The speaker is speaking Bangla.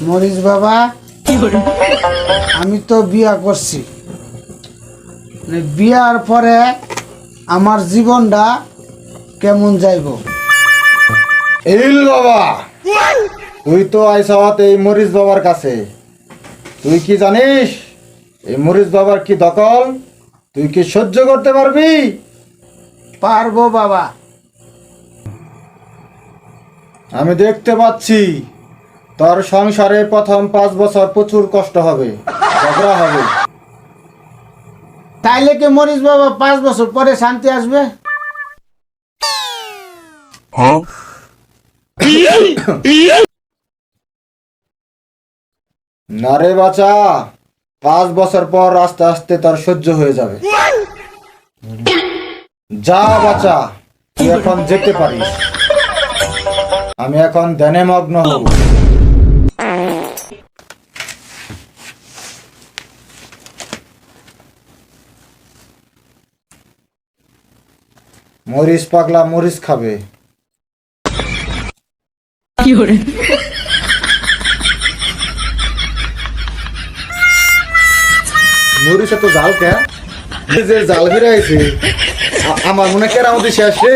মরিস বাবা, আমি তো বিয়া করছি। বিয়ার পরে আমার জীবনটা কেমন যাইব? ইল বাবা, তুই তো আইসাওয়াত এই মরিস বাবার কাছে। তুই কি জানিস এই মরিস বাবার কি দখল? তুই কি সহ্য করতে পারবি? পারবো বাবা। আমি দেখতে পাচ্ছি তোর সংসারে প্রথম 5 বছর প্রচুর কষ্ট হবে, ঝগড়া হবে। তাইলে কি মরিস বাবা 5 বছর পরে শান্তি আসবে? না রে বাচ্চা, 5 বছর পর আস্তে আস্তে তোর সহ্য হয়ে যাবে। যা বাচ্চা, তুই এখন যেতে পারিস। আমি এখন ধ্যানে মগ্ন হব। মরিচ পাগলা মরিচ খাবে। মরিচ এত জাল কে? যে জাল ফিরে আইছে আমার মনে কেরামতি শেষ রে।